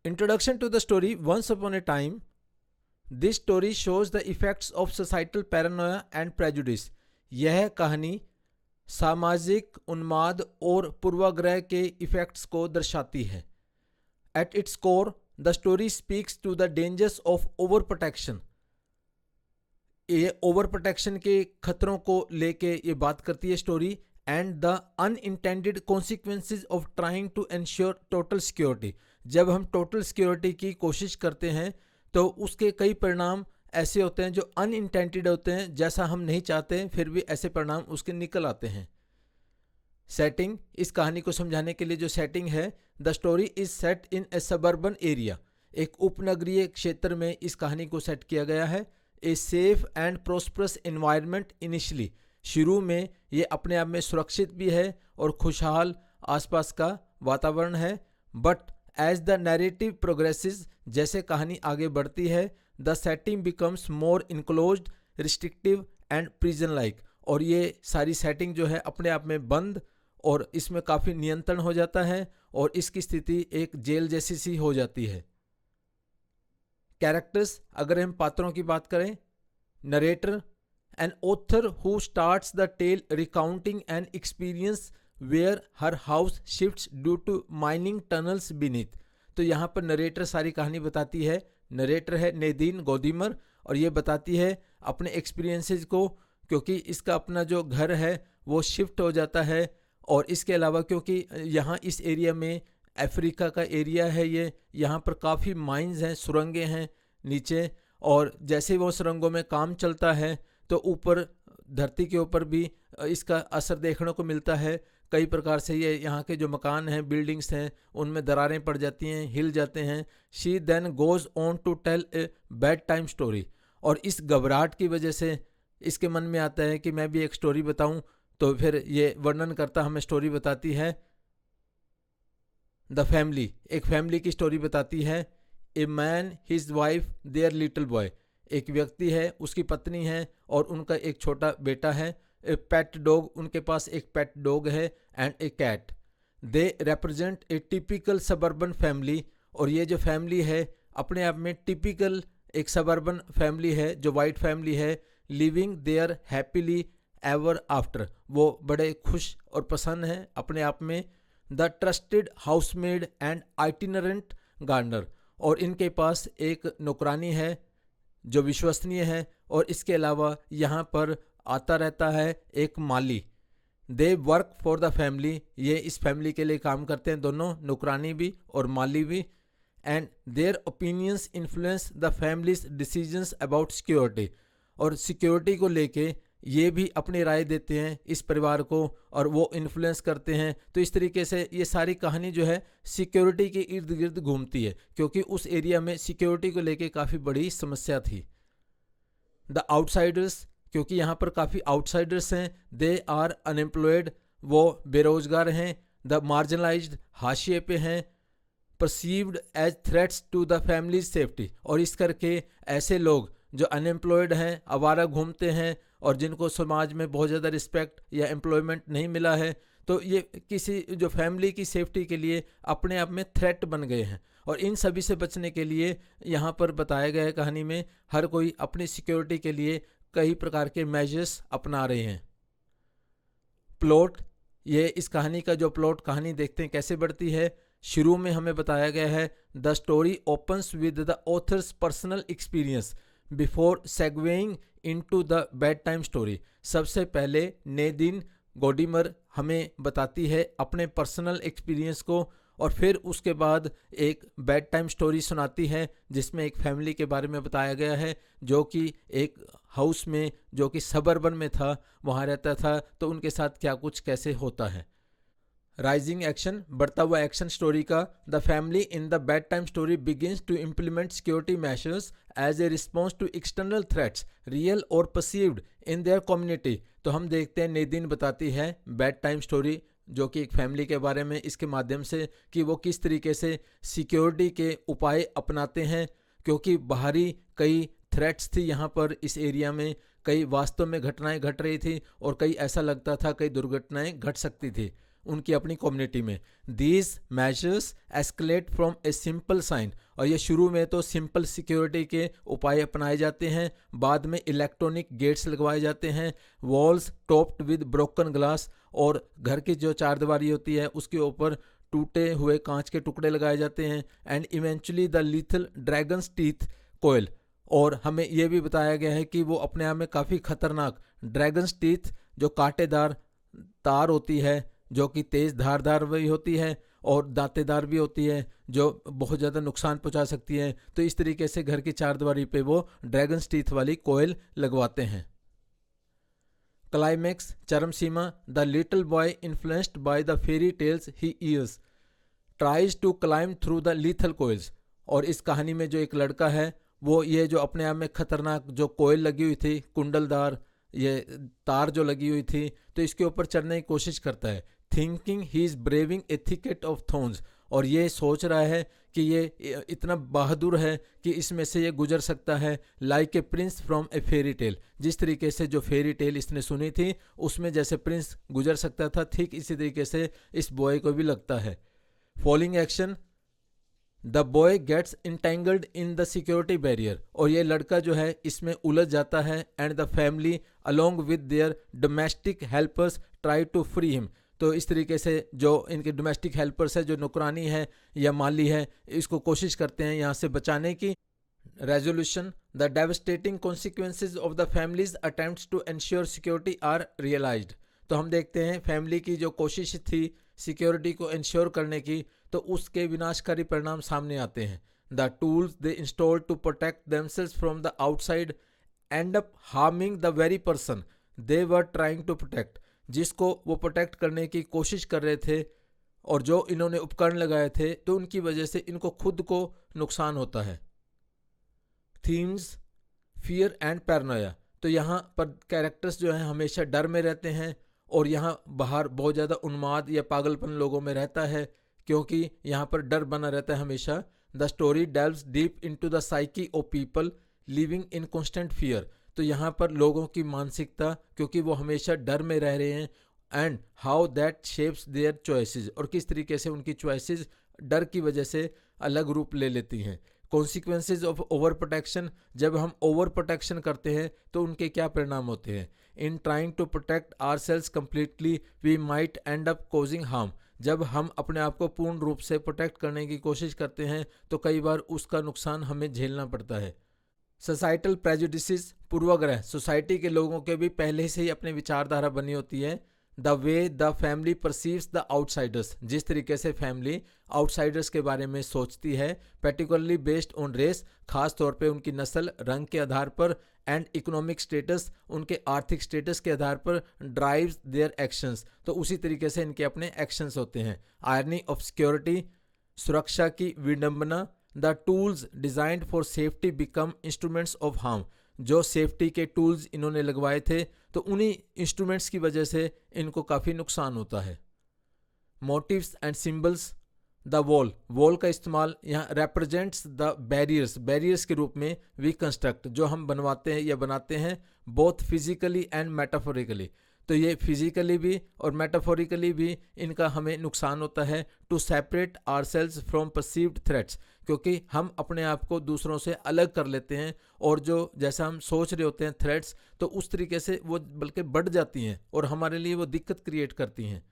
Introduction to the story. Once upon a time, this story shows the effects of societal paranoia and prejudice. यह कहानी सामाजिक उन्माद और पूर्वाग्रह के इफेक्ट्स को दर्शाती है. At its core, the story speaks to the dangers of overprotection. ये ओवर प्रोटेक्शन के खतरों को लेके ये बात करती है story. And the unintended consequences of trying to ensure total security. जब हम टोटल सिक्योरिटी की कोशिश करते हैं तो उसके कई परिणाम ऐसे होते हैं जो अनइंटेंडेड होते हैं, जैसा हम नहीं चाहते फिर भी ऐसे परिणाम उसके निकल आते हैं. सेटिंग. इस कहानी को समझाने के लिए जो सेटिंग है, the story is set in A suburban area. एक उपनगरीय क्षेत्र में इस कहानी को सेट किया गया है. A safe and prosperous environment initially. शुरू में ये अपने आप में सुरक्षित भी है और खुशहाल आसपास का वातावरण है. But as the narrative progresses, जैसे कहानी आगे बढ़ती है, the setting becomes more enclosed, restrictive and prison like. और ये सारी सेटिंग जो है अपने आप में बंद और इसमें काफ़ी नियंत्रण हो जाता है और इसकी स्थिति एक जेल जैसी सी हो जाती है. कैरेक्टर्स. अगर हम पात्रों की बात करें, narrator, an author who starts the tale recounting an experience where her house shifts due to mining tunnels beneath. तो यहाँ पर नरेटर सारी कहानी बताती है. नरेटर है नेदीन गौदीमर और ये बताती है अपने एक्सपीरियंसेस को, क्योंकि इसका अपना जो घर है वो शिफ्ट हो जाता है. और इसके अलावा क्योंकि यहाँ इस एरिया में अफ्रीका का एरिया है, ये यहाँ पर काफ़ी माइंस हैं, सुरंगें हैं नीचे. और जैसे वो सुरंगों में काम चलता है तो ऊपर धरती के ऊपर भी इसका असर देखने को मिलता है. कई प्रकार से ये यहाँ के जो मकान हैं, बिल्डिंग्स हैं, उनमें दरारें पड़ जाती हैं, हिल जाते हैं. She then goes on to tell a bedtime story. और इस घबराहट की वजह से इसके मन में आता है कि मैं भी एक स्टोरी बताऊं. तो फिर ये वर्णन करता हमें स्टोरी बताती है. The family. एक फैमिली की स्टोरी बताती है. A man, his wife, their little boy. एक व्यक्ति है, उसकी पत्नी है और उनका एक छोटा बेटा है. A pet dog. उनके पास एक पेट डॉग है. And a cat. They represent a typical suburban family. और ये जो फैमिली है अपने आप में टिपिकल एक सबर्बन फैमिली है, जो वाइट फैमिली है. Living there happily ever after. वो बड़े खुश और प्रसन्न हैं अपने आप में. The trusted housemaid and itinerant gardener. और इनके पास एक नौकरानी है जो विश्वसनीय है और इसके अलावा यहाँ पर आता रहता है एक माली. They work for the family. ये इस फैमिली के लिए काम करते हैं, दोनों, नौकरानी भी और माली भी. And their opinions influence the families decisions about security. और सिक्योरिटी को लेके ये भी अपनी राय देते हैं इस परिवार को और वो इन्फ्लुएंस करते हैं. तो इस तरीके से ये सारी कहानी जो है सिक्योरिटी के इर्द गिर्द घूमती है, क्योंकि उस एरिया में सिक्योरिटी को लेके काफ़ी बड़ी समस्या थी. The outsiders. क्योंकि यहाँ पर काफ़ी आउटसाइडर्स हैं. They are unemployed. वो बेरोजगार हैं. The marginalised. हाशिए पे हैं. Perceived as threats to the family safety. और इस करके ऐसे लोग जो अनएम्प्लॉयड हैं, आवारा घूमते हैं और जिनको समाज में बहुत ज़्यादा रिस्पेक्ट या एम्प्लॉयमेंट नहीं मिला है, तो ये किसी जो फैमिली की सेफ्टी के लिए अपने आप में थ्रेट बन गए हैं. और इन सभी से बचने के लिए यहाँ पर बताया गया है कहानी में, हर कोई अपनी सिक्योरिटी के लिए कई प्रकार के मेजर्स अपना रहे हैं. प्लॉट. ये इस कहानी का जो प्लॉट, कहानी देखते हैं कैसे बढ़ती है. शुरू में हमें बताया गया है the story opens with the author's personal experience before segueing into the bedtime story. सबसे पहले नेदीन गौडीमर हमें बताती है अपने पर्सनल एक्सपीरियंस को और फिर उसके बाद एक बेड टाइम स्टोरी सुनाती है जिसमें एक फैमिली के बारे में बताया गया है जो कि एक हाउस में, जो कि सबर्बन में था, वहाँ रहता था. तो उनके साथ क्या कुछ कैसे होता है. Rising action. बढ़ता हुआ एक्शन स्टोरी का. The family in the bedtime story begins to implement security measures as a response to external threats real और परसीव्ड इन देयर कम्युनिटी. तो हम देखते हैं नेदीन बताती है बेड टाइम स्टोरी जो कि एक फैमिली के बारे में, इसके माध्यम से कि वो किस तरीके से सिक्योरिटी के उपाय अपनाते हैं, क्योंकि बाहरी कई थ्रेट्स थी यहाँ पर इस एरिया में. कई वास्तव में घटनाएं घट रही थी और कई ऐसा लगता था कई दुर्घटनाएं घट सकती थी. उनकी अपनी कम्युनिटी में। These measures escalate from a simple sign, और ये शुरू में तो सिंपल सिक्योरिटी के उपाय अपनाए जाते हैं, बाद में इलेक्ट्रॉनिक गेट्स लगवाए जाते हैं, walls topped with broken glass, और घर की जो चारदीवारी होती है उसके ऊपर टूटे हुए कांच के टुकड़े लगाए जाते हैं, and eventually the lethal dragon's teeth coil. और हमें यह भी बताया गया है कि वो अपने आप में काफ़ी खतरनाक ड्रैगन्स टीथ, जो कांटेदार तार होती है जो कि तेज़ धारदार भी होती है और दांतेदार भी होती है, जो बहुत ज़्यादा नुकसान पहुंचा सकती है। तो इस तरीके से घर की चारदीवारी पे वो ड्रैगन्स टीथ वाली कोयल लगवाते हैं। क्लाइमैक्स, चरम सीमा, the little boy influenced by the fairy tales he years tries to climb through the lethal coils. और इस कहानी में जो एक लड़का है वो ये जो अपने आप में खतरनाक जो कोयल लगी हुई थी, कुंडलदार ये तार जो लगी हुई थी, तो इसके ऊपर चढ़ने की कोशिश करता है, thinking he is braving A thicket of thorns, और ये सोच रहा है कि ये इतना बहादुर है कि इसमें से ये गुजर सकता है, like a Prince from A fairy tale. जिस तरीके से जो फेरी टेल इसने सुनी थी उसमें जैसे प्रिंस गुजर सकता था, ठीक इसी तरीके से इस बॉय को भी लगता है। Following action, the boy gets entangled in the security barrier, और ये लड़का जो है इसमें उलझ जाता है, and the family along with their domestic helpers try to free him. तो इस तरीके से जो इनके डोमेस्टिक हेल्पर्स है, जो नौकरानी है या माली है, इसको कोशिश करते हैं यहाँ से बचाने की। Resolution, the devastating consequences of the family's attempts to ensure security are realised. तो हम देखते हैं फैमिली की जो कोशिश थी सिक्योरिटी को इंश्योर करने की, तो उसके विनाशकारी परिणाम सामने आते हैं। The tools they install to protect themselves from the outside end up harming the very person they were trying to protect. जिसको वो प्रोटेक्ट करने की कोशिश कर रहे थे और जो इन्होंने उपकरण लगाए थे, तो उनकी वजह से इनको खुद को नुकसान होता है। थीम्स, फियर एंड पैरानोया, तो यहाँ पर कैरेक्टर्स जो हैं हमेशा डर में रहते हैं, और यहाँ बाहर बहुत ज़्यादा उन्माद या पागलपन लोगों में रहता है, क्योंकि यहाँ पर डर बना रहता है हमेशा। The story delves deep into the psyche of people living in constant fear, तो यहाँ पर लोगों की मानसिकता, क्योंकि वो हमेशा डर में रह रहे हैं, and how that shapes there choices, और किस तरीके से उनकी चॉइसेस डर की वजह से अलग रूप ले लेती हैं। कॉन्सिक्वेंसेज ऑफ ओवर प्रोटेक्शन, जब हम ओवर प्रोटेक्शन करते हैं तो उनके क्या परिणाम होते हैं। In trying to protect ourselves completely we might end up causing harm, जब हम अपने आप को पूर्ण रूप से प्रोटेक्ट करने की कोशिश करते हैं तो कई बार उसका नुकसान हमें झेलना पड़ता है। सोसाइटल प्रेजुडिसेस, पूर्वाग्रह, सोसाइटी के लोगों के भी पहले से ही अपनी विचारधारा बनी होती है। The way the family perceives the outsiders, जिस तरीके से फैमिली आउटसाइडर्स के बारे में सोचती है, पर्टिकुलरली बेस्ड ऑन रेस, खास तौर पे उनकी नस्ल, रंग के आधार पर, एंड इकोनॉमिक स्टेटस, उनके आर्थिक स्टेटस के आधार पर, ड्राइव्स देयर एक्शंस, तो उसी तरीके से इनके अपने एक्शंस होते हैं। आयरनी ऑफ सिक्योरिटी, सुरक्षा की विडंबना, the tools designed for safety become instruments of harm, जो सेफ्टी के टूल्स इन्होंने लगवाए थे तो उन्हीं इंस्ट्रूमेंट्स की वजह से इनको काफ़ी नुकसान होता है। Motives and symbols, the wall, wall का इस्तेमाल यहाँ रेप्रेजेंट्स द बैरियर्स, बैरियर्स के रूप में वी कंस्ट्रक्ट, जो हम बनवाते हैं या बनाते हैं, बोथ फिजिकली एंड मेटाफोरिकली, तो ये फिजिकली भी और मेटाफोरिकली भी इनका हमें नुकसान होता है। To separate ourselves from perceived threats, क्योंकि हम अपने आप को दूसरों से अलग कर लेते हैं, और जो जैसा हम सोच रहे होते हैं थ्रेट्स, तो उस तरीके से वो बल्कि बढ़ जाती हैं और हमारे लिए वो दिक्कत क्रिएट करती हैं।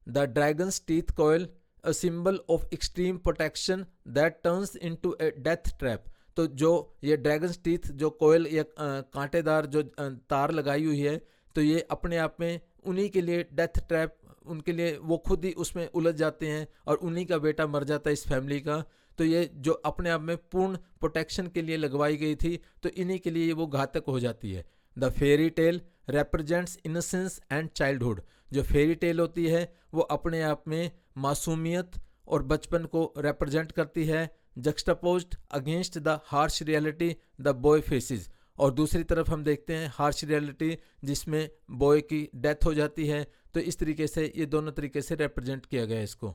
The dragons teeth coil, a symbol of extreme protection that turns into A death trap, तो जो ये ड्रैगन्स टीथ जो कोयल या कांटेदार जो तार लगाई हुई है, तो ये अपने आप में उन्हीं के लिए डेथ ट्रैप, उनके लिए वो खुद ही उसमें उलझ जाते हैं और उन्हीं का बेटा मर जाता है इस फैमिली का। तो ये जो अपने आप में पूर्ण प्रोटेक्शन के लिए लगवाई गई थी, तो इन्हीं के लिए वो घातक हो जाती है। The fairy tale represents innocence and childhood, जो फेरी टेल होती है वो अपने आप में मासूमियत और बचपन को रेप्रेजेंट करती है, juxtaposed against the harsh reality the boy faces, और दूसरी तरफ हम देखते हैं हार्श रियलिटी जिसमें बॉय की डेथ हो जाती है। तो इस तरीके से ये दोनों तरीके से रिप्रेजेंट किया गया है इसको।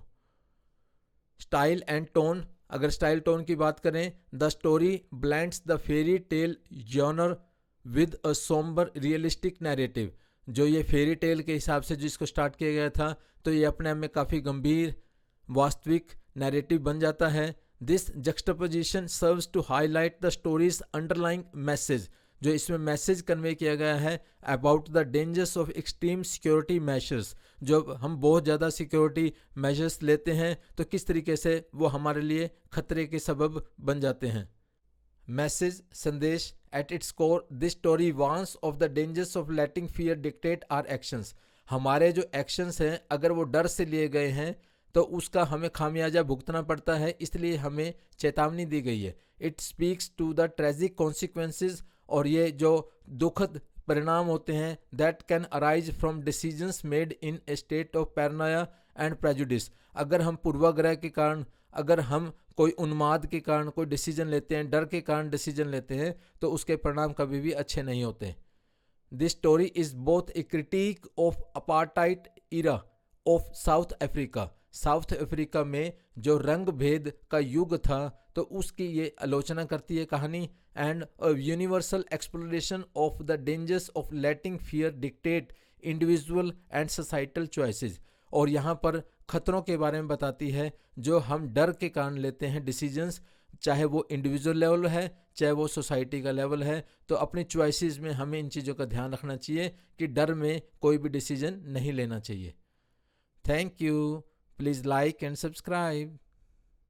स्टाइल एंड टोन, अगर स्टाइल टोन की बात करें, the story blends the fairy tale genre with a sombre realistic narrative, जो ये फेरी टेल के हिसाब से जिसको स्टार्ट किया गया था, तो ये अपने आप में काफ़ी गंभीर वास्तविक नैरेटिव बन जाता है। This juxtaposition serves to highlight the story's underlying message, जो इसमें मैसेज कन्वे किया गया है about the dangers of extreme security measures. जब हम बहुत ज़्यादा सिक्योरिटी मेजर्स लेते हैं तो किस तरीके से वो हमारे लिए खतरे के सबब बन जाते हैं। मैसेज संदेश at its core this story warns of the dangers of letting fear dictate our actions. हमारे जो एक्शंस हैं अगर वो डर से लिए गए हैं तो उसका हमें खामियाजा भुगतना पड़ता है, इसलिए हमें चेतावनी दी गई है। It speaks to the tragic consequences, और ये जो दुखद परिणाम होते हैं that can arise from decisions made in a state of paranoia and prejudice. अगर हम पूर्वाग्रह के कारण, अगर हम कोई उन्माद के कारण कोई डिसीजन लेते हैं, डर के कारण डिसीजन लेते हैं, तो उसके परिणाम कभी भी अच्छे नहीं होते। This story is both A critic of apartheid era of south Africa. South Africa में जो रंग भेद का युग था तो उसकी ये आलोचना करती है कहानी, and a universal exploration of the dangers of letting fear dictate individual and societal choices. और यहाँ पर खतरों के बारे में बताती है जो हम डर के कारण लेते हैं डिसीजंस, चाहे वो इंडिविजुअल लेवल है चाहे वो सोसाइटी का लेवल है। तो अपनी चॉइसेस में हमें इन चीज़ों का ध्यान रखना चाहिए कि डर में कोई भी डिसीजन नहीं लेना चाहिए। Thank you. Please like and subscribe.